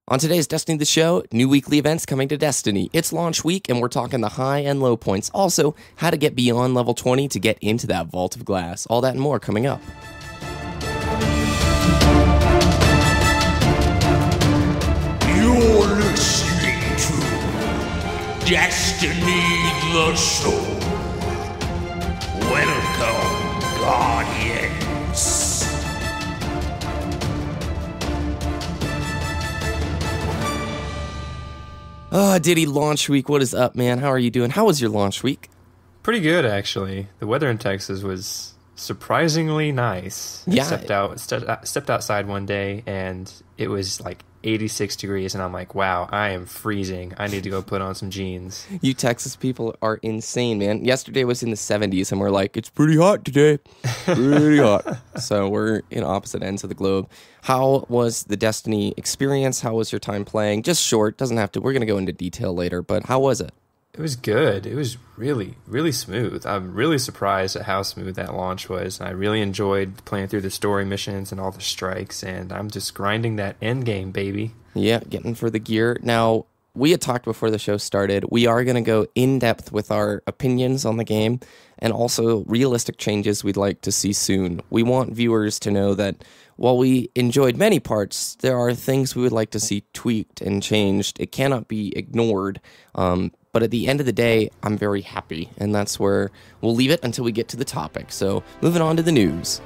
On today's Destiny the Show, new weekly events coming to Destiny. It's launch week, and we're talking the high and low points. Also, how to get beyond level 20 to get into that Vault of Glass. All that and more coming up. You're listening to Destiny the Show. Welcome, Guardians. Ditty, launch week. What is up, man? How are you doing? How was your launch week? Pretty good, actually. The weather in Texas was surprisingly nice. Yeah. Stepped outside one day, and it was like 86 degrees, and I'm like, wow, I am freezing. I need to go put on some jeans. You Texas people are insane, man. Yesterday was in the 70s, and we're like, it's pretty hot today. Pretty hot. So we're in opposite ends of the globe. How was the Destiny experience? How was your time playing? Just short. Doesn't have to. We're going to go into detail later, but how was it? It was good. It was really, really smooth. I'm really surprised at how smooth that launch was. I really enjoyed playing through the story missions and all the strikes, and I'm just grinding that end game, baby. Yeah, getting for the gear. Now, we had talked before the show started. We are going to go in depth with our opinions on the game and also realistic changes we'd like to see soon. We want viewers to know that while we enjoyed many parts, there are things we would like to see tweaked and changed. It cannot be ignored. But at the end of the day, I'm very happy, and that's where we'll leave it until we get to the topic. So, moving on to the news.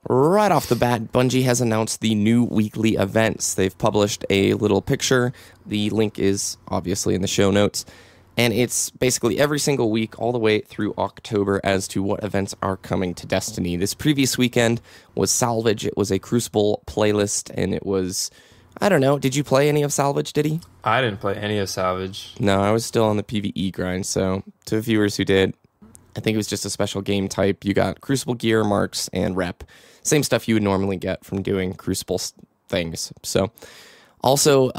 Right off the bat, Bungie has announced the new weekly events. They've published a little picture. The link is obviously in the show notes. And it's basically every single week all the way through October as to what events are coming to Destiny. This previous weekend was Salvage. It was a Crucible playlist, and it was, I don't know, did you play any of Salvage, did he? I didn't play any of Salvage. No, I was still on the PvE grind, so to the viewers who did, I think it was just a special game type. You got Crucible gear, marks, and rep. Same stuff you would normally get from doing Crucible things, so... Also,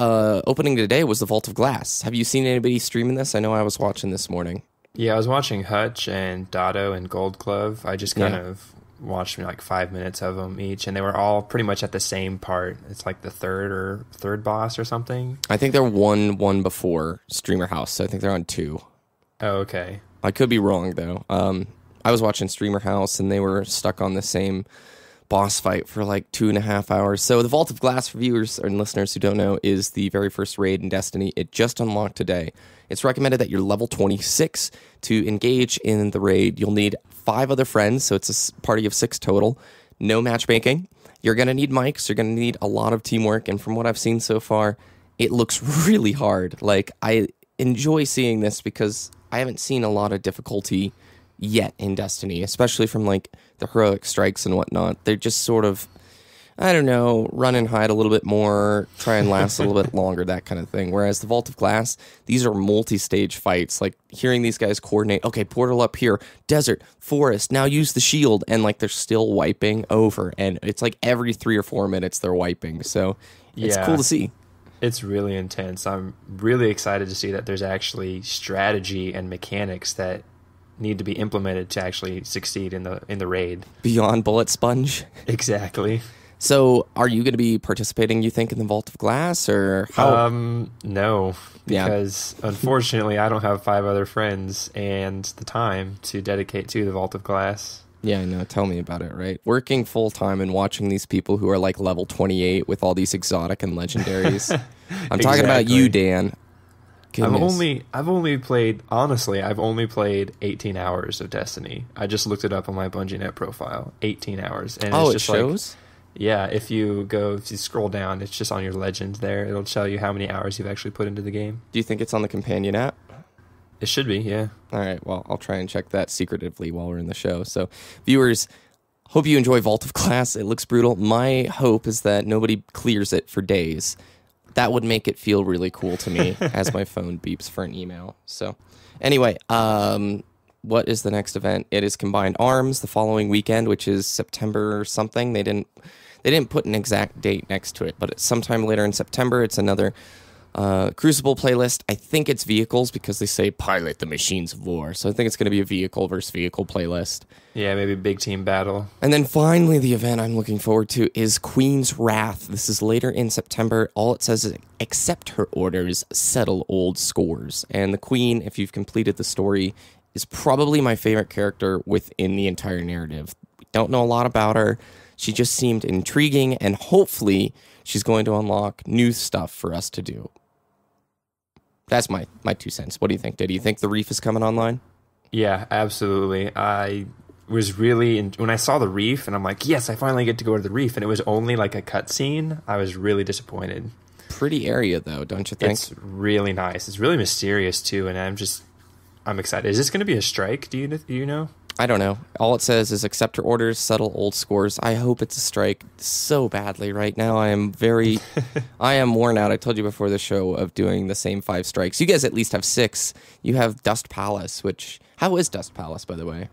opening today was the Vault of Glass. Have you seen anybody streaming this? I know I was watching this morning. Yeah, I was watching Hutch and Dotto and Gold Glove. I just kind of watched like 5 minutes of them each, and they were all pretty much at the same part. It's like the third boss or something. I think they're one before Streamer House, so I think they're on 2. Oh, okay. I could be wrong, though. I was watching Streamer House, and they were stuck on the same boss fight for like 2.5 hours. So the Vault of Glass, for viewers and listeners who don't know, is the very first raid in Destiny. It just unlocked today. It's recommended that you're level 26 to engage in the raid. You'll need 5 other friends, so it's a party of 6 total. No matchmaking. You're going to need mics. You're going to need a lot of teamwork, and from what I've seen so far, it looks really hard. Like, I enjoy seeing this because I haven't seen a lot of difficulty yet in Destiny, especially from like the heroic strikes and whatnot. They're just sort of, I don't know, run and hide a little bit more, try and last a little bit longer, that kind of thing. Whereas the Vault of Glass, these are multi-stage fights. Like hearing these guys coordinate, okay, portal up here, desert, forest, now use the shield, and like they're still wiping over, and it's like every 3 or 4 minutes they're wiping. So it's cool to see. It's really intense. I'm really excited to see that there's actually strategy and mechanics that need to be implemented to actually succeed in the raid. Beyond bullet sponge. Exactly. So, are you going to be participating, you think, in the Vault of Glass, or how? No, because unfortunately I don't have 5 other friends and the time to dedicate to the Vault of Glass. Yeah, I know. Tell me about it, right? Working full-time and watching these people who are like level 28 with all these exotic and legendaries. I'm talking about you, Dan. Goodness. I've only played 18 hours of Destiny. I just looked it up on my BungieNet profile. 18 hours. And it's just it shows? Yeah, if you scroll down, it's just on your legend there. It'll tell you how many hours you've actually put into the game. Do you think it's on the companion app? It should be, yeah. All right, well, I'll try and check that secretively while we're in the show. So, viewers, hope you enjoy Vault of Glass. It looks brutal. My hope is that nobody clears it for days. That would make it feel really cool to me as my phone beeps for an email. So, anyway, what is the next event? It is Combined Arms the following weekend, which is September something. They didn't put an exact date next to it, but it's sometime later in September. It's another Crucible playlist, I think it's vehicles because they say pilot the machines of war. So I think it's going to be a vehicle versus vehicle playlist. Yeah, maybe big team battle. And then finally, the event I'm looking forward to is Queen's Wrath. This is later in September. All it says is accept her orders, settle old scores. And the Queen, if you've completed the story, is probably my favorite character within the entire narrative. We don't know a lot about her. She just seemed intriguing, and hopefully she's going to unlock new stuff for us to do. That's my 2 cents. What do you think, Did you think the reef is coming online? Yeah, absolutely. I was really when I saw the reef, and I'm like, yes, I finally get to go to the reef, and it was only like a cutscene. I was really disappointed. Pretty area though, don't you think? It's really nice. It's really mysterious too, and I'm excited. Is this going to be a strike? Do you know? I don't know. All it says is accept her orders, settle old scores. I hope it's a strike so badly right now. I am worn out. I told you before the show of doing the same 5 strikes. You guys at least have 6. You have Dust Palace, how is Dust Palace, by the way?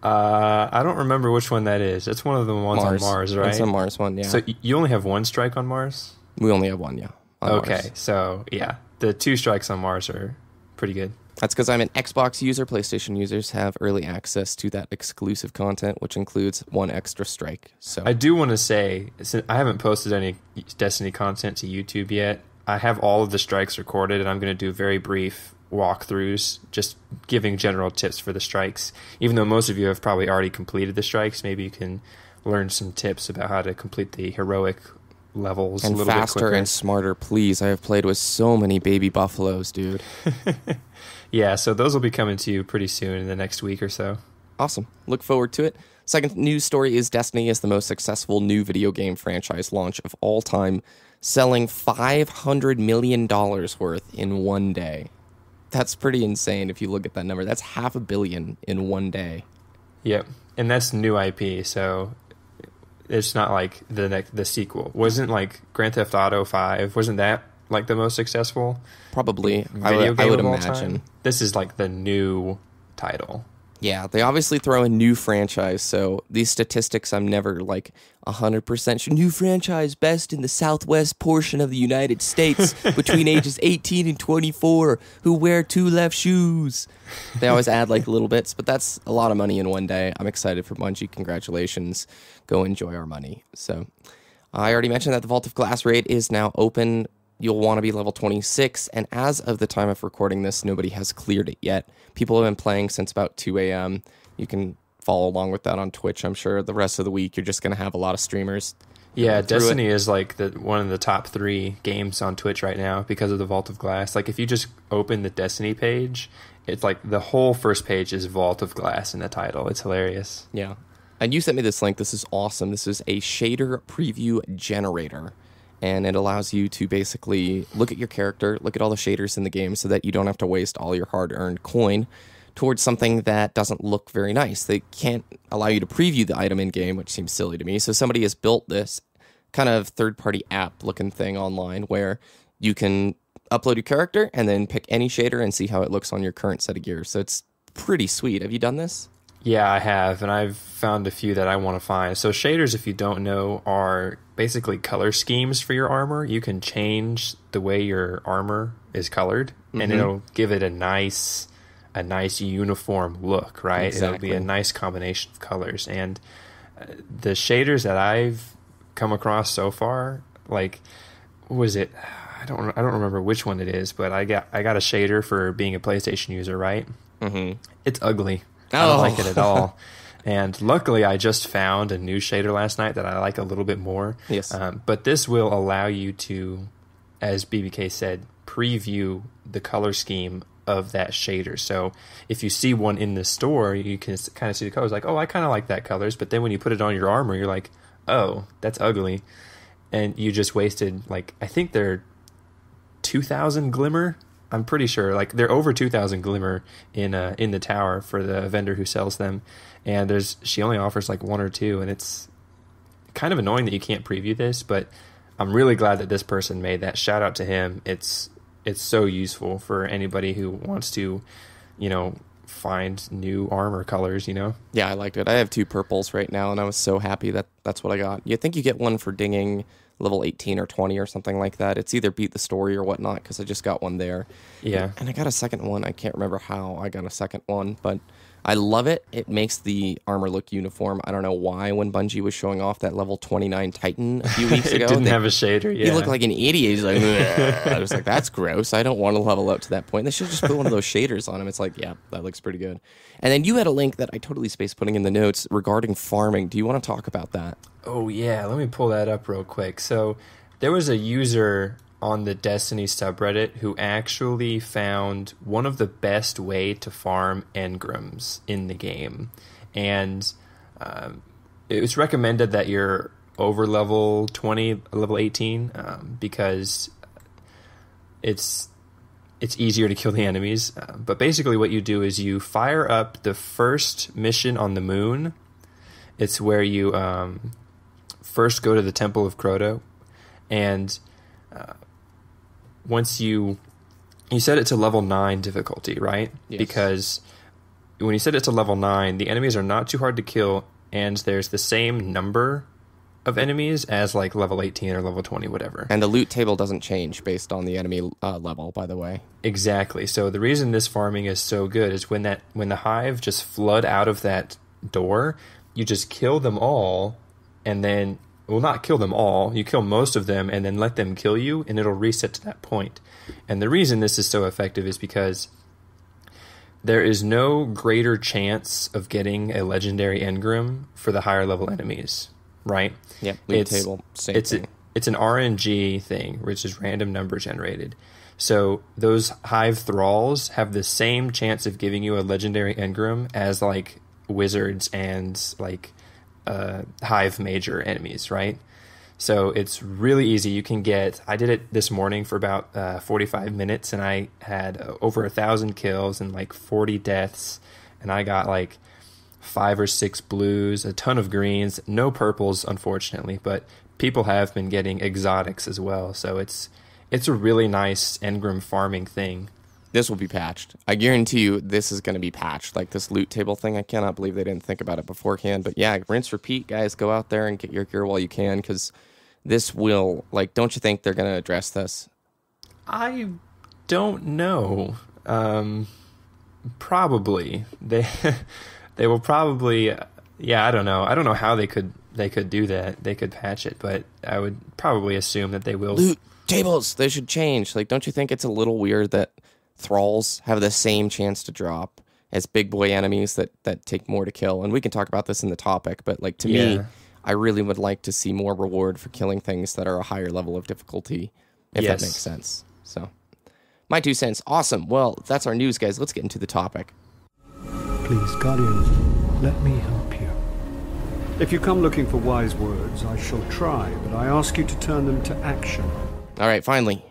I don't remember which one that is. It's one of the ones on Mars, right? It's a Mars one, yeah. So you only have 1 strike on Mars? We only have 1, yeah. Okay, Mars. so yeah, the 2 strikes on Mars are pretty good. That's because I'm an Xbox user. PlayStation users have early access to that exclusive content, which includes 1 extra strike. So I do want to say, since I haven't posted any Destiny content to YouTube yet, I have all of the strikes recorded, and I'm going to do very brief walkthroughs, just giving general tips for the strikes. Even though most of you have probably already completed the strikes, maybe you can learn some tips about how to complete the heroic levels and a little faster bit quicker. and smarter, please. I have played with so many baby buffaloes, dude. Yeah, so those will be coming to you pretty soon in the next week or so. Awesome. Look forward to it. Second news story is Destiny is the most successful new video game franchise launch of all time, selling $500 million worth in one day. That's pretty insane if you look at that number. That's $500 million in one day. Yep, and that's new IP, so it's not like the sequel. Wasn't like Grand Theft Auto 5, wasn't that like the most successful? Probably. Video game I would of all imagine. Time? This is like the new title. Yeah, they obviously throw a new franchise, so these statistics I'm never like 100% sure. New franchise best in the southwest portion of the United States between ages 18 and 24 who wear 2 left shoes. They always add like little bits, but that's a lot of money in one day. I'm excited for Bungie. Congratulations. Go enjoy our money. So I already mentioned that the Vault of Glass raid is now open. You'll want to be level 26, and as of the time of recording this, nobody has cleared it yet. People have been playing since about 2 a.m. You can follow along with that on Twitch, I'm sure. The rest of the week, you're just going to have a lot of streamers. Yeah, Destiny is like one of the top 3 games on Twitch right now because of the Vault of Glass. Like, if you just open the Destiny page, it's like the whole first page is Vault of Glass in the title. It's hilarious. Yeah. And you sent me this link. This is awesome. This is a shader preview generator. And it allows you to basically look at your character, look at all the shaders in the game so that you don't have to waste all your hard-earned coin towards something that doesn't look very nice. They can't allow you to preview the item in-game, which seems silly to me. So somebody has built this kind of third-party app-looking thing online where you can upload your character and then pick any shader and see how it looks on your current set of gear. So it's pretty sweet. Have you done this? Yeah, I have, and I've found a few that I want to find. So shaders, if you don't know, are basically color schemes for your armor. You can change the way your armor is colored, and it'll give it a nice uniform look, right? Exactly. It'll be a nice combination of colors. And the shaders that I've come across so far, like, what was it? I don't remember which one it is, but I got a shader for being a PlayStation user, right? Mm-hmm. It's ugly. I don't like it at all. And luckily, I just found a new shader last night that I like a little bit more. Yes. But this will allow you to, as BBK said, preview the color scheme of that shader. So if you see one in the store, you can kind of see the colors like, oh, I kind of like that colors. But then when you put it on your armor, you're like, oh, that's ugly. And you just wasted, like, I think they're 2,000 glimmer. I'm pretty sure, like, they're over 2,000 glimmer in the tower for the vendor who sells them, and she only offers like 1 or 2, and it's kind of annoying that you can't preview this, but I'm really glad that this person made that. Shout out to him. It's so useful for anybody who wants to, find new armor colors. Yeah, I liked it. I have 2 purples right now, and I was so happy that that's what I got. You think you get one for dinging level 18 or 20 or something like that. It's either beat the story or whatnot, because I just got one there. Yeah. And I got a second one. I can't remember how I got a second one, but I love it. It makes the armor look uniform. I don't know why when Bungie was showing off that level 29 Titan a few weeks ago. It didn't have a shader, yeah. He looked like an idiot. He's like, "Ugh." I was like, that's gross. I don't want to level up to that point. They should just put one of those shaders on him. It's like, yeah, that looks pretty good. And then you had a link that I totally spaced putting in the notes regarding farming. Do you want to talk about that? Oh, yeah. Let me pull that up real quick. So there was a user on the Destiny subreddit who actually found one of the best way to farm engrams in the game. And it was recommended that you're over level 20, level 18, because it's easier to kill the enemies. But basically what you do is you fire up the first mission on the moon. It's where you first go to the Temple of Croto, and once you set it to level 9 difficulty, right? Yes. Because when you set it to level 9, the enemies are not too hard to kill, and there's the same number of enemies as like level 18 or level 20, whatever. And the loot table doesn't change based on the enemy level, by the way. Exactly. So the reason this farming is so good is when the hive just flood out of that door, you just kill them all, and then, well, not kill them all, you kill most of them and then let them kill you, and it'll reset to that point. And the reason this is so effective is because there is no greater chance of getting a legendary engram for the higher level enemies, right? Yeah, loot table, same thing. It's an RNG thing, which is random number generated. So those hive thralls have the same chance of giving you a legendary engram as like wizards and like hive major enemies, right? So it's really easy. You can get, I did it this morning for about 45 minutes, and I had over 1,000 kills and like 40 deaths, and I got like 5 or 6 blues, a ton of greens, no purples, unfortunately, but people have been getting exotics as well. So it's a really nice engram farming thing. This will be patched. I guarantee you this is going to be patched. Like this loot table thing, I cannot believe they didn't think about it beforehand. But yeah, rinse, repeat, guys. Go out there and get your gear while you can, because this will, like, don't you think they're going to address this? I don't know. Probably. They will probably, yeah, I don't know. I don't know how they could do that. They could patch it, but I would probably assume that they will. Loot tables, they should change. Like, don't you think it's a little weird that thralls have the same chance to drop as big boy enemies that take more to kill? And we can talk about this in the topic, but like to me, I really would like to see more reward for killing things that are a higher level of difficulty, if that makes sense. So, my 2 cents. Awesome. Well, that's our news, guys. Let's get into the topic. Please, Guardians, let me help you. If you come looking for wise words, I shall try, but I ask you to turn them to action. All right, finally.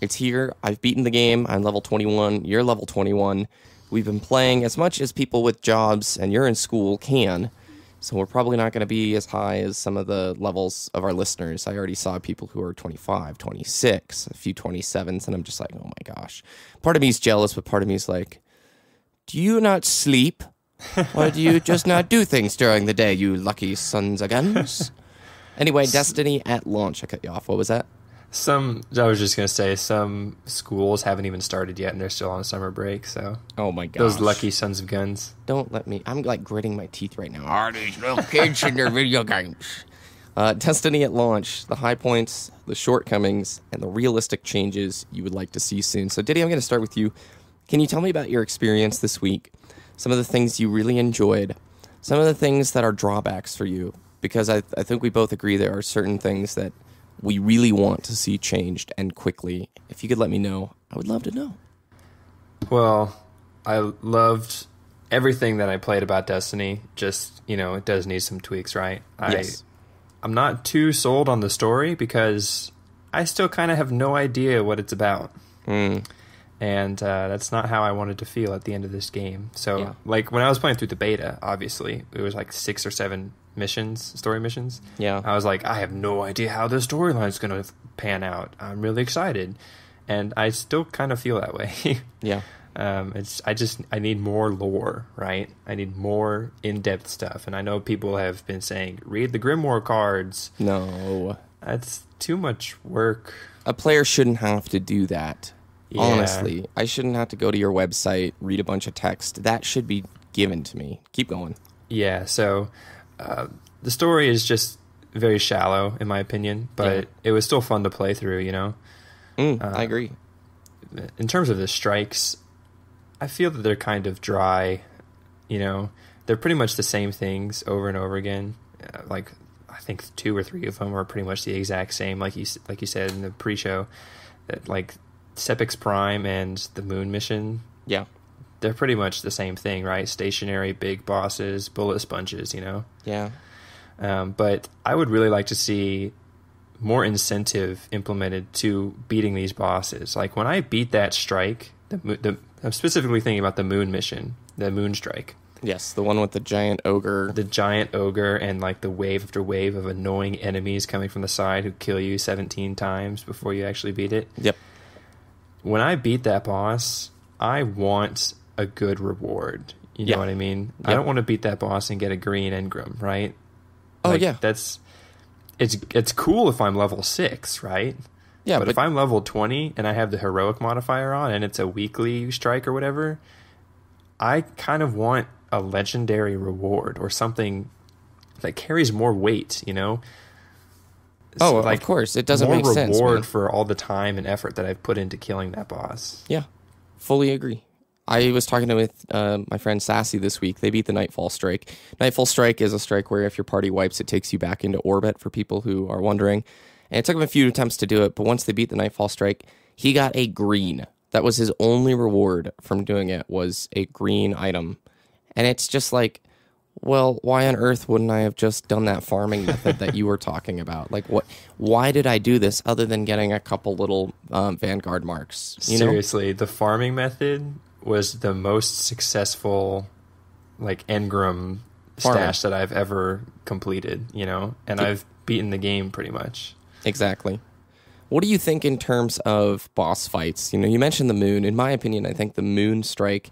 It's here. I've beaten the game. I'm level 21. You're level 21. We've been playing as much as people with jobs and you're in school can. So we're probably not going to be as high as some of the levels of our listeners. I already saw people who are 25, 26, a few 27s, and I'm just like, oh my gosh. Part of me is jealous, but part of me is like, do you not sleep? Or do you just not do things during the day, you lucky sons of guns? Anyway, Destiny at launch. I cut you off. What was that? I was just going to say, some schools haven't even started yet, and they're still on summer break, so. Oh my gosh. Those lucky sons of guns. Don't let me. I'm like gritting my teeth right now. Are these little kids in their video games? Destiny at launch, the high points, the shortcomings, and the realistic changes you would like to see soon. So, Ditty, I'm going to start with you. Can you tell me about your experience this week? Some of the things you really enjoyed, some of the things that are drawbacks for you, because I think we both agree there are certain things that we really want to see changed and quickly. If you could let me know, I would love to know. Well, I loved everything that I played about Destiny. Just, it does need some tweaks, right? Yes. I'm not too sold on the story because I still kind of have no idea what it's about. And that's not how I wanted to feel at the end of this game. So, like, when I was playing through the beta, obviously, it was like 6 or 7 story missions. Yeah. I was like, I have no idea how the storyline's going to pan out. I'm really excited. And I still kind of feel that way. Yeah. I need more lore, right? I need more in-depth stuff. And I know people have been saying, read the Grimoire cards. No. That's too much work. A player shouldn't have to do that. Yeah. Honestly, I shouldn't have to go to your website, read a bunch of text. That should be given to me. Keep going. Yeah, so the story is just very shallow, in my opinion, but it was still fun to play through, you know? I agree. In terms of the strikes, I feel that they're kind of dry, you know? They're pretty much the same things over and over again. Like, I think 2 or 3 of them are pretty much the exact same, like you said in the pre-show. That, like, Sepix Prime and the Moon mission, Yeah. they're pretty much the same thing, right? Stationary, big bosses, bullet sponges, you know? Yeah. But I would really like to see more incentive implemented to beating these bosses. Like, when I beat that strike, I'm specifically thinking about the Moon mission, the Moon Strike. Yes, the one with the giant ogre. The giant ogre and, like, the wave after wave of annoying enemies coming from the side who kill you 17 times before you actually beat it. Yep. When I beat that boss, I want a good reward. You know what I mean? Yep. I don't want to beat that boss and get a green engram, right? Oh, Like, yeah. It's cool if I'm level 6, right? Yeah, but if I'm level 20 and I have the heroic modifier on and it's a weekly strike or whatever, I kind of want a legendary reward or something that carries more weight, you know? Oh, of course. It doesn't make sense, more reward man. for all the time and effort that I've put into killing that boss. Yeah, fully agree. I was talking with my friend Sassy this week. They beat the Nightfall Strike. Nightfall Strike is a strike where if your party wipes, it takes you back into orbit, for people who are wondering. And it took him a few attempts to do it, but once they beat the Nightfall Strike, he got a green. That was his only reward from doing it, was a green item. And it's just like, well, why on earth wouldn't I have just done that farming method that you were talking about? Like, what? Why did I do this other than getting a couple little Vanguard marks? You know? Seriously, the farming method was the most successful, like, engram stash that I've ever completed, you know? And I've beaten the game pretty much. Exactly. What do you think in terms of boss fights? You know, you mentioned the Moon. In my opinion, I think the Moon Strike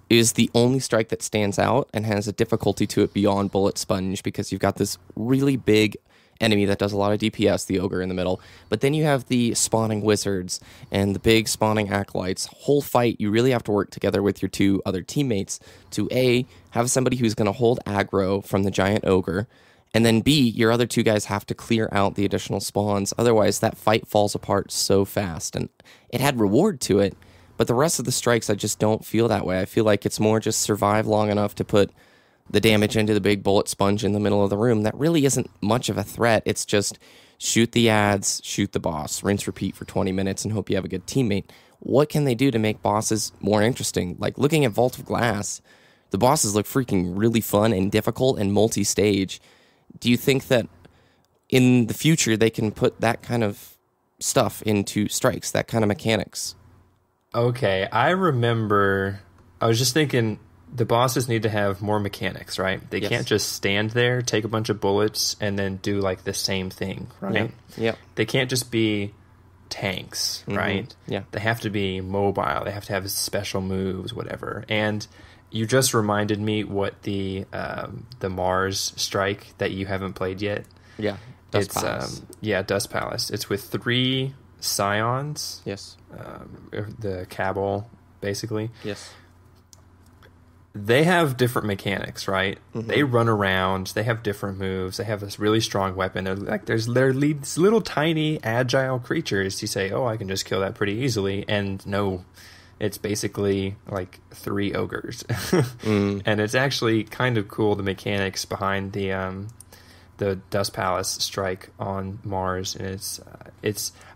is the only strike that stands out and has a difficulty to it beyond Bullet Sponge, because you've got this really big enemy that does a lot of DPS, the ogre in the middle, but then you have the spawning wizards and the big spawning acolytes. Whole fight, you really have to work together with your 2 other teammates to A, have somebody who's going to hold aggro from the giant ogre, and then B, your other 2 guys have to clear out the additional spawns. Otherwise, that fight falls apart so fast. And it had reward to it, but the rest of the strikes, I just don't feel that way. I feel like it's more just survive long enough to put the damage into the big bullet sponge in the middle of the room. That really isn't much of a threat. It's just shoot the ads, shoot the boss, rinse, repeat for 20 minutes, and hope you have a good teammate. What can they do to make bosses more interesting? Like, looking at Vault of Glass, the bosses look freaking really fun and difficult and multi-stage. Do you think that in the future they can put that kind of stuff into strikes, that kind of mechanics? Okay, I remember, I was just thinking the bosses need to have more mechanics, right? They can't just stand there, take a bunch of bullets, and then do, like, the same thing, right? Yeah. They can't just be tanks, right? Yeah. They have to be mobile. They have to have special moves, whatever. And you just reminded me what the Mars strike that you haven't played yet. Yeah. Dust Palace. Dust Palace. It's with 3 scions. Yes. The Cabal, basically. Yes. They have different mechanics, right? Mm-hmm. They run around. They have different moves. They have this really strong weapon. They're these little tiny agile creatures. You say, oh, I can just kill that pretty easily, and no, it's basically like 3 ogres, and it's actually kind of cool, the mechanics behind the Dust Palace strike on Mars, and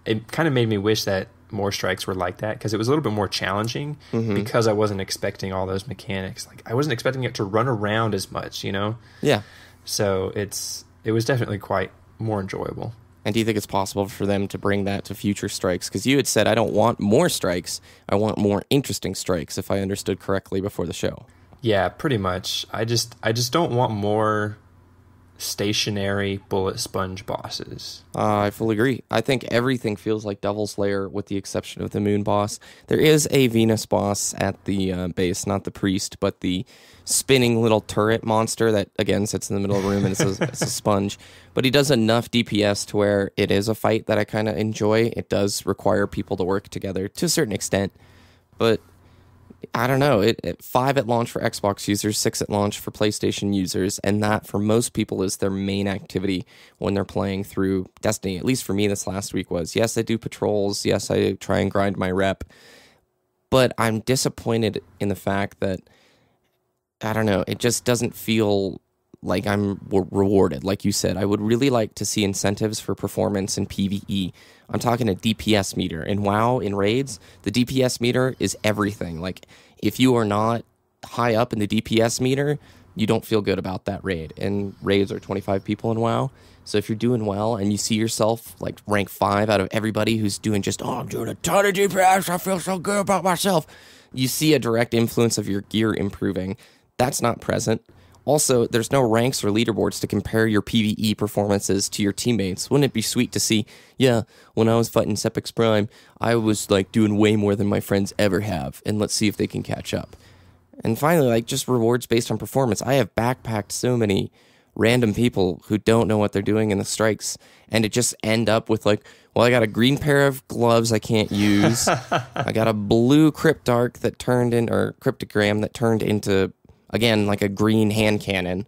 it kind of made me wish that more strikes were like that, because it was a little bit more challenging, because I wasn't expecting all those mechanics. Like, I wasn't expecting it to run around as much, you know? Yeah. So it was definitely quite more enjoyable. And do you think it's possible for them to bring that to future strikes? Because you had said, I don't want more strikes, I want more interesting strikes, if I understood correctly before the show. Yeah, pretty much. I just don't want more stationary bullet sponge bosses. I fully agree. I think everything feels like Devil's Lair with the exception of the moon boss. There is a Venus boss at the base, not the priest, but the spinning little turret monster that, again, sits in the middle of the room and it's a sponge. But he does enough DPS to where it is a fight that I kind of enjoy. It does require people to work together to a certain extent. But I don't know, 5 at launch for Xbox users, 6 at launch for PlayStation users, and that for most people is their main activity when they're playing through Destiny. At least for me this last week was, yes, I do patrols, yes, I try and grind my rep, but I'm disappointed in the fact that, I don't know, it just doesn't feel like I'm rewarded. Like you said, I would really like to see incentives for performance in PvE. I'm talking a DPS meter. In WoW, in raids, the DPS meter is everything. Like, if you are not high up in the DPS meter, you don't feel good about that raid. And raids are 25 people in WoW. So if you're doing well and you see yourself like rank 5 out of everybody who's doing just, oh, I'm doing a ton of DPS, I feel so good about myself, you see a direct influence of your gear improving. That's not present. Also, there's no ranks or leaderboards to compare your PvE performances to your teammates. Wouldn't it be sweet to see, yeah, when I was fighting Sepix Prime, I was like doing way more than my friends ever have, and let's see if they can catch up. And finally, like, just rewards based on performance. I have backpacked so many random people who don't know what they're doing in the strikes, and it just end up with like, well, I got a green pair of gloves I can't use. I got a blue cryptarch that turned in, or cryptogram that turned into, again, like a green hand cannon.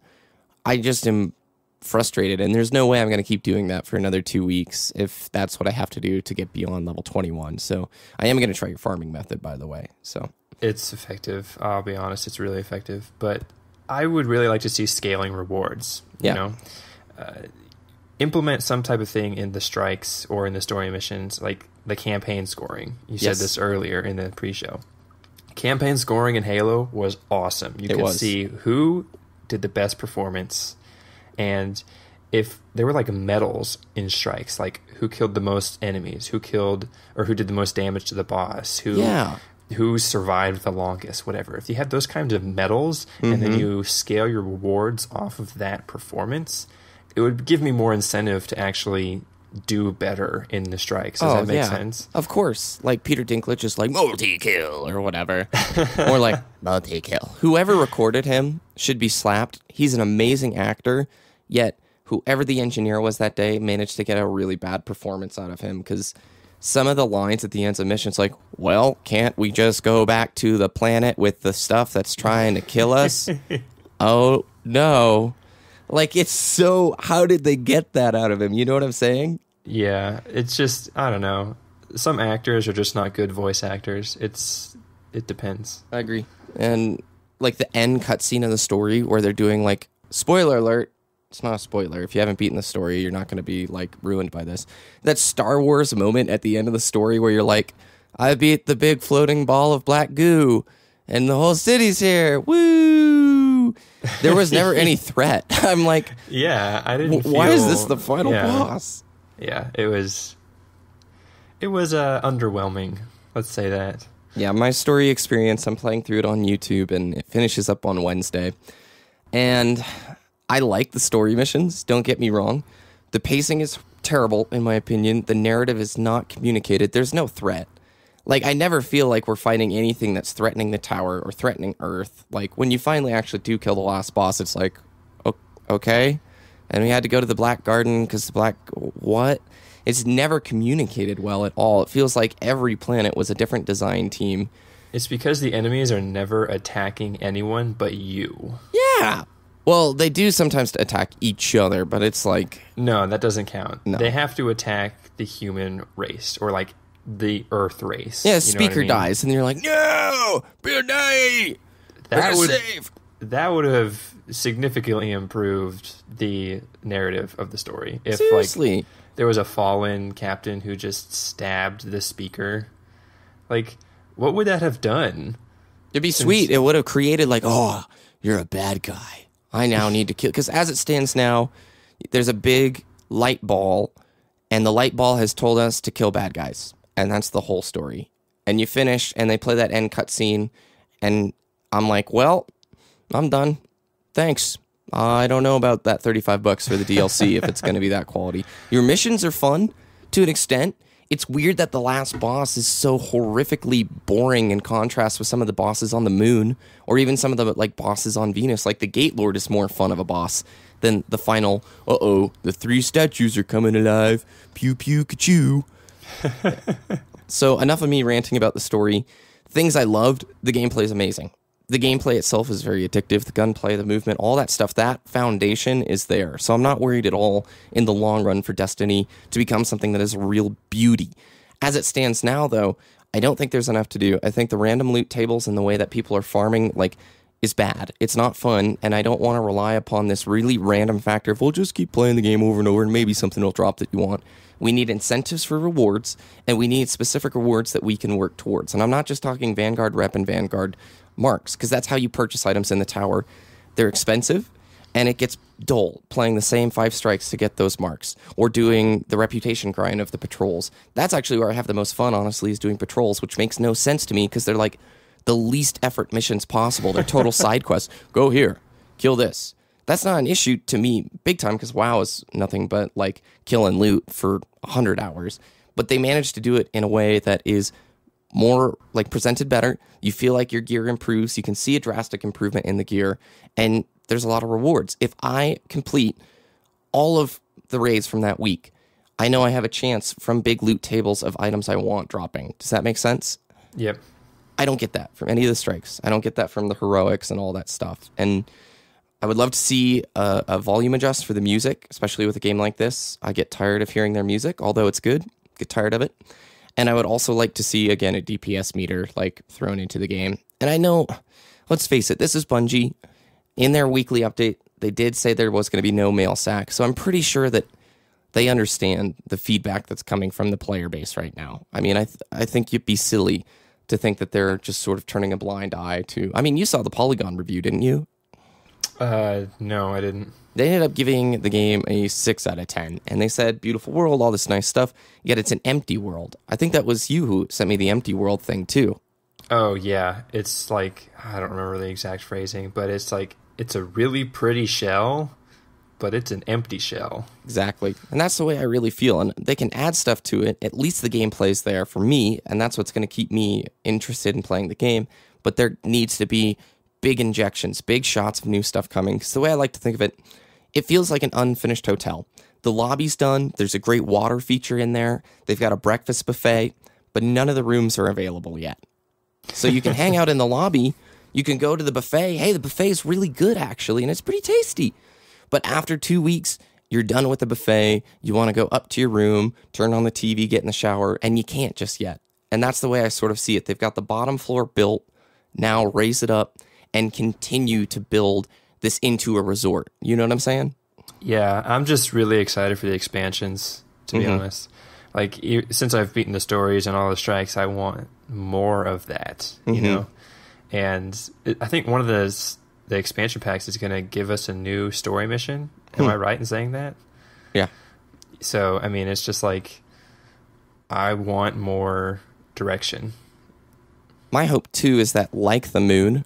I just am frustrated, and there's no way I'm going to keep doing that for another 2 weeks if that's what I have to do to get beyond level 21. So I am going to try your farming method, by the way. So it's effective. I'll be honest, it's really effective. But I would really like to see scaling rewards. You know, implement some type of thing in the strikes or in the story missions, like the campaign scoring. You said this earlier in the pre-show. Campaign scoring in Halo was awesome. You could see who did the best performance, and if there were like medals in strikes, like who killed the most enemies, who killed or who did the most damage to the boss, who survived the longest, whatever. If you had those kinds of medals and then you scale your rewards off of that performance, it would give me more incentive to actually do better in the strikes. Does that make sense? Of course. Like Peter Dinklage is like multi-kill or whatever. Or like multi-kill. Whoever recorded him should be slapped. He's an amazing actor, yet whoever the engineer was that day managed to get a really bad performance out of him, because some of the lines at the ends of missions like, well, can't we just go back to the planet with the stuff that's trying to kill us? Oh, no. Like, it's so, how did they get that out of him? You know what I'm saying? Yeah, it's just, I don't know. Some actors are just not good voice actors. It depends. I agree. And, like, the end cutscene of the story where they're doing, like, spoiler alert. It's not a spoiler. If you haven't beaten the story, you're not going to be, like, ruined by this. That Star Wars moment at the end of the story where you're like, I beat the big floating ball of black goo, and the whole city's here. Woo! There was never any threat. I'm like, yeah, I didn't why is this the final boss? Yeah, it was underwhelming. Let's say that. Yeah, my story experience, I'm playing through it on YouTube, and it finishes up on Wednesday. And I like the story missions, don't get me wrong. The pacing is terrible, in my opinion. The narrative is not communicated. There's no threat. Like, I never feel like we're fighting anything that's threatening the tower or threatening Earth. Like, when you finally actually do kill the last boss, it's like, okay. And we had to go to the Black Garden because the Black... What? It's never communicated well at all. It feels like every planet was a different design team. It's because the enemies are never attacking anyone but you. Yeah. Well, they do sometimes attack each other, but it's like... No, that doesn't count. No. They have to attack the human race, or like the Earth race. Yeah, speaker dies, and you're like, no! Benay! That would have significantly improved the narrative of the story. If, seriously. Like, there was a fallen captain who just stabbed the speaker. Like, what would that have done? It'd be sweet. It would have created, like, oh, you're a bad guy. I now need to kill... Because as it stands now, there's a big light ball, and the light ball has told us to kill bad guys. And that's the whole story. And you finish, and they play that end cutscene, and I'm like, well, I'm done. Thanks. I don't know about that $35 for the DLC if it's going to be that quality. Your missions are fun to an extent. It's weird that the last boss is so horrifically boring in contrast with some of the bosses on the moon, or even some of the like bosses on Venus. Like the Gate Lord is more fun of a boss than the final, the 3 statues are coming alive. Pew pew ka-choo. So enough of me ranting about the story. Things I loved, the gameplay is amazing. The gameplay itself is very addictive. The gunplay, the movement, all that stuff, that foundation is there. So I'm not worried at all in the long run for Destiny to become something that is a real beauty. As it stands now, though, I don't think there's enough to do. I think the random loot tables and the way that people are farming, is bad. It's not fun, and I don't want to rely upon this really random factor of, we'll just keep playing the game over and over, and maybe something will drop that you want. We need incentives for rewards, and we need specific rewards that we can work towards. And I'm not just talking Vanguard rep and Vanguard marks, because that's how you purchase items in the tower. They're expensive, and it gets dull playing the same 5 strikes to get those marks, or doing the reputation grind of the patrols. That's actually where I have the most fun, honestly, is doing patrols, which makes no sense to me, because they're like the least effort missions possible. They're total side quests. Go here, kill this. That's not an issue to me big time, because WoW is nothing but like kill and loot for 100 hours. But they managed to do it in a way that is more like presented better. You feel like your gear improves. You can see a drastic improvement in the gear, and there's a lot of rewards. If I complete all of the raids from that week, I know I have a chance from big loot tables of items I want dropping. Does that make sense? Yep. I don't get that from any of the strikes. I don't get that from the heroics and all that stuff. And I would love to see a volume adjust for the music, especially with a game like this. I get tired of hearing their music, although it's good. Get tired of it. And I would also like to see, again, a DPS meter thrown into the game. And I know, let's face it, this is Bungie. In their weekly update, they did say there was going to be no mail sack. So I'm pretty sure that they understand the feedback that's coming from the player base right now. I mean, I think you'd be silly to think that they're just sort of turning a blind eye to... I mean, you saw the Polygon review, didn't you? No, I didn't. They ended up giving the game a 6 out of 10, and they said, beautiful world, all this nice stuff, yet it's an empty world. I think that was you who sent me the empty world thing, too. Oh, yeah. It's like, I don't remember the exact phrasing, but it's like, it's a really pretty shell, but it's an empty shell. Exactly. And that's the way I really feel, and they can add stuff to it. At least the gameplay's there for me, and that's what's going to keep me interested in playing the game, but there needs to be big injections, big shots of new stuff coming. Because the way I like to think of it, it feels like an unfinished hotel. The lobby's done. There's a great water feature in there. They've got a breakfast buffet, but none of the rooms are available yet. So you can hang out in the lobby. You can go to the buffet. Hey, the buffet is really good, actually, and it's pretty tasty. But after 2 weeks, you're done with the buffet. You want to go up to your room, turn on the TV, get in the shower, and you can't just yet. And that's the way I sort of see it. They've got the bottom floor built. Now raise it up and continue to build this into a resort. You know what I'm saying? Yeah, I'm just really excited for the expansions, to be honest. Like, since I've beaten the stories and all the strikes, I want more of that, you know? And I think one of the expansion packs is going to give us a new story mission. Am I right in saying that? Yeah. So, I mean, it's just like, I want more direction. My hope, too, is that, like the moon,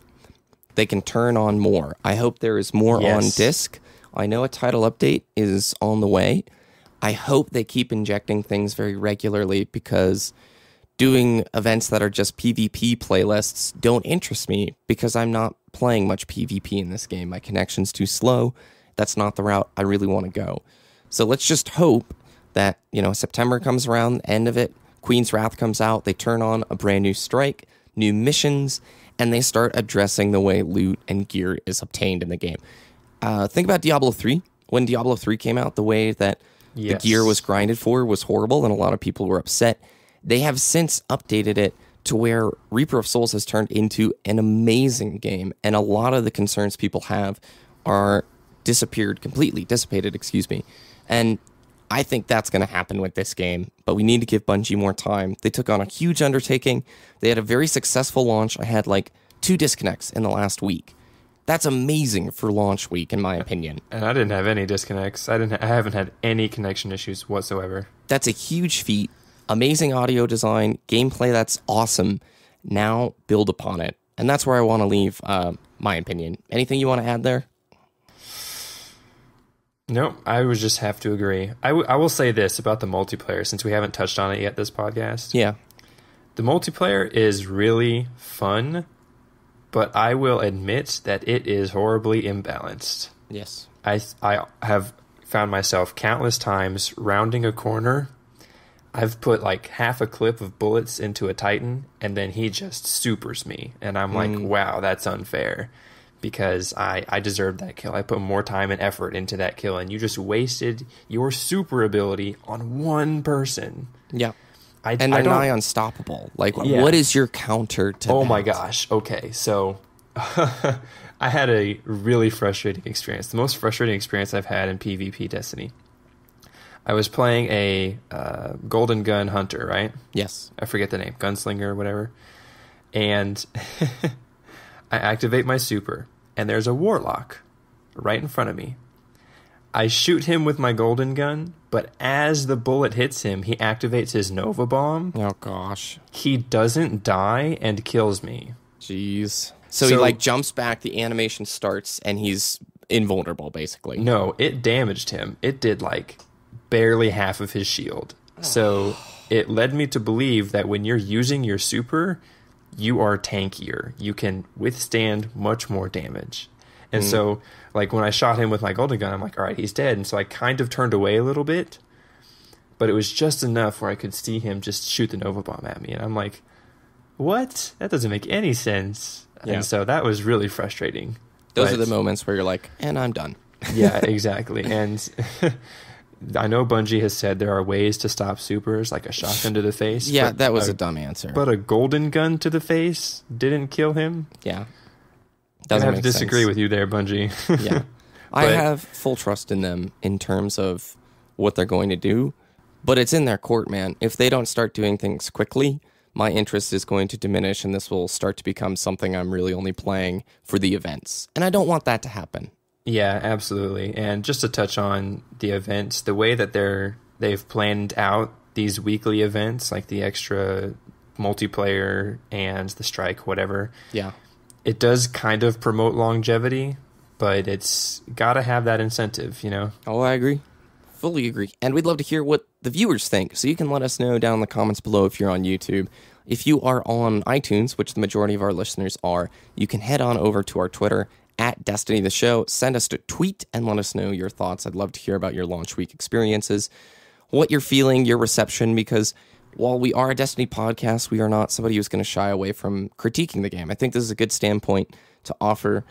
they can turn on more. I hope there is more on disc. I know a title update is on the way. I hope they keep injecting things very regularly, because doing events that are just PvP playlists don't interest me, because I'm not playing much PvP in this game. My connection's too slow. That's not the route I really want to go. So let's just hope that, September comes around, the end of it, Queen's Wrath comes out, they turn on a brand new strike, new missions, and they start addressing the way loot and gear is obtained in the game. Think about Diablo 3. When Diablo 3 came out, the way that the gear was grinded for was horrible, and a lot of people were upset. They have since updated it to where Reaper of Souls has turned into an amazing game, and a lot of the concerns people have are dissipated, and I think that's going to happen with this game, but we need to give Bungie more time. They took on a huge undertaking. They had a very successful launch. I had 2 disconnects in the last week. That's amazing for launch week, in my opinion. And I didn't have any disconnects. I haven't had any connection issues whatsoever. That's a huge feat. Amazing audio design, gameplay that's awesome. Now build upon it. And that's where I want to leave my opinion. Anything you want to add there? Nope, I would just have to agree. I will say this about the multiplayer, since we haven't touched on it yet this podcast. Yeah. The multiplayer is really fun, but I will admit that it is horribly imbalanced. Yes. I have found myself countless times rounding a corner. I've put like half a clip of bullets into a Titan, and then he just supers me. And I'm like, wow, that's unfair. Because I deserved that kill. I put more time and effort into that kill, and you just wasted your super ability on one person. Yeah. And they're nigh unstoppable. Like, what is your counter to Oh that? my gosh. Okay, so I had a really frustrating experience. The most frustrating experience I've had in PvP Destiny. I was playing a golden gun hunter, right? Yes. I forget the name. Gunslinger or whatever. And I activate my super, and there's a warlock right in front of me. I shoot him with my golden gun, but as the bullet hits him, he activates his Nova Bomb. Oh, gosh. He doesn't die and kills me. Jeez. So he, like, jumps back, the animation starts, and he's invulnerable, basically. No, it damaged him. It did, like, barely half of his shield. So it led me to believe that when you're using your super, you are tankier. You can withstand much more damage. And so, like, when I shot him with my golden gun, I'm like, all right, he's dead. And so I kind of turned away a little bit, but it was just enough where I could see him just shoot the Nova Bomb at me. And I'm like, what? That doesn't make any sense. Yeah. And so that was really frustrating. Those are the moments where you're like, and I'm done. Yeah, exactly. And I know Bungie has said there are ways to stop supers, like a shotgun to the face. Yeah, that was a dumb answer. But a golden gun to the face didn't kill him? Yeah. I have to disagree with you there, Bungie. Yeah. I have full trust in them in terms of what they're going to do, but it's in their court, man. If they don't start doing things quickly, my interest is going to diminish, and this will start to become something I'm really only playing for the events. And I don't want that to happen. Yeah, absolutely. And just to touch on the events, the way that they've planned out these weekly events, like the extra multiplayer and the strike, whatever. Yeah. It does kind of promote longevity, but it's got to have that incentive, you know? Oh, I agree. Fully agree. And we'd love to hear what the viewers think. So you can let us know down in the comments below if you're on YouTube. If you are on iTunes, which the majority of our listeners are, you can head on over to our Twitter, @Destiny the Show. Send us a tweet and let us know your thoughts. I'd love to hear about your launch week experiences, what you're feeling, your reception, because while we are a Destiny podcast, we are not somebody who's going to shy away from critiquing the game. I think this is a good standpoint to offer,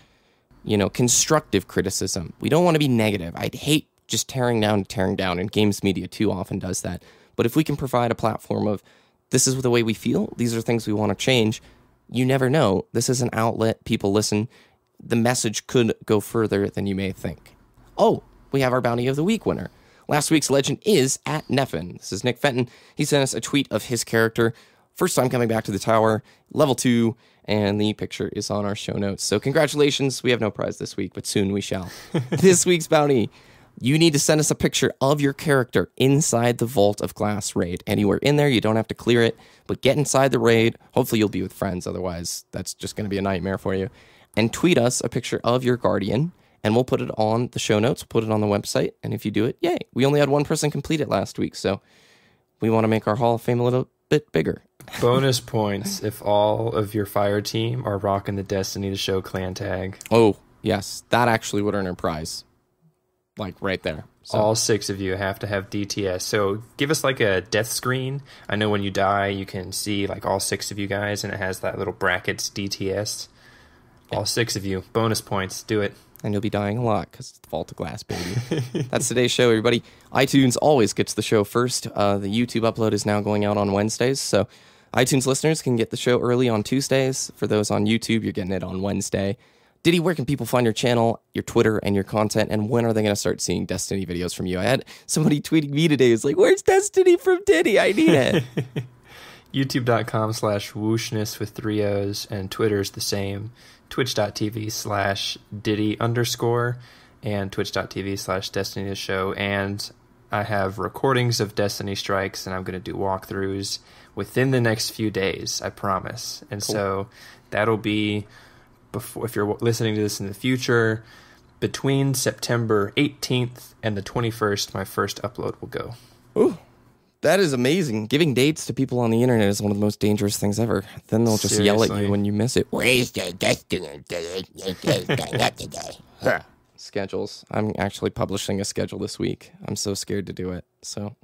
constructive criticism. We don't want to be negative. I'd hate just tearing down, and games media too often does that. But if we can provide a platform of, this is the way we feel, these are things we want to change, you never know. This is an outlet, people listen. The message could go further than you may think. Oh, we have our Bounty of the Week winner. Last week's legend is @Neffin. This is Nick Fenton. He sent us a tweet of his character. First time coming back to the tower, level 2, and the picture is on our show notes. So congratulations. We have no prize this week, but soon we shall. This week's bounty, you need to send us a picture of your character inside the Vault of Glass raid. Anywhere in there, you don't have to clear it, but get inside the raid. Hopefully you'll be with friends, otherwise that's just going to be a nightmare for you. And tweet us a picture of your guardian, and we'll put it on the show notes, put it on the website, and if you do it, yay. We only had one person complete it last week, so we want to make our Hall of Fame a little bit bigger. Bonus points if all of your fire team are rocking the Destiny the Show clan tag. Oh, yes. That actually would earn a prize. Like, right there. So. All 6 of you have to have DTS. So give us like a death screen. I know when you die, you can see like all 6 of you guys, and it has that little brackets DTS. All 6 of you. Bonus points. Do it. And you'll be dying a lot because it's the Vault of Glass, baby. That's today's show, everybody. iTunes always gets the show first. The YouTube upload is now going out on Wednesdays, so iTunes listeners can get the show early on Tuesdays. For those on YouTube, you're getting it on Wednesday. Ditty, where can people find your channel, your Twitter, and your content, and when are they going to start seeing Destiny videos from you? I had somebody tweeting me today. It's like, where's Destiny from Ditty? I need it. YouTube.com/whooshness with 3 O's, and Twitter's the same. Twitch.tv/Ditty_, and Twitch.tv/Destiny the Show. And I have recordings of Destiny strikes, and I'm going to do walkthroughs within the next few days, I promise. And cool. So that'll be before, if you're listening to this in the future, between September 18th and the 21st, my first upload will go. Ooh, that is amazing. Giving dates to people on the internet is one of the most dangerous things ever. Then they'll just yell at you when you miss it. Where's the destiny? Schedules. I'm actually publishing a schedule this week. I'm so scared to do it. So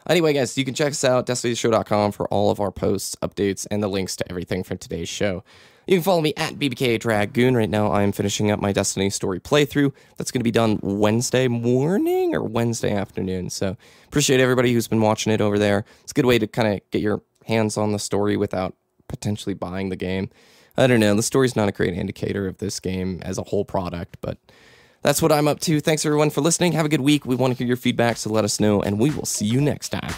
anyway, guys, you can check us out, destinyshow.com, for all of our posts, updates, and the links to everything from today's show. You can follow me at BBK Dragoon. Right now, I am finishing up my Destiny story playthrough. That's going to be done Wednesday morning or Wednesday afternoon. So appreciate everybody who's been watching it over there. It's a good way to kind of get your hands on the story without potentially buying the game. I don't know. The story's not a great indicator of this game as a whole product, but that's what I'm up to. Thanks, everyone, for listening. Have a good week. We want to hear your feedback, so let us know, and we will see you next time.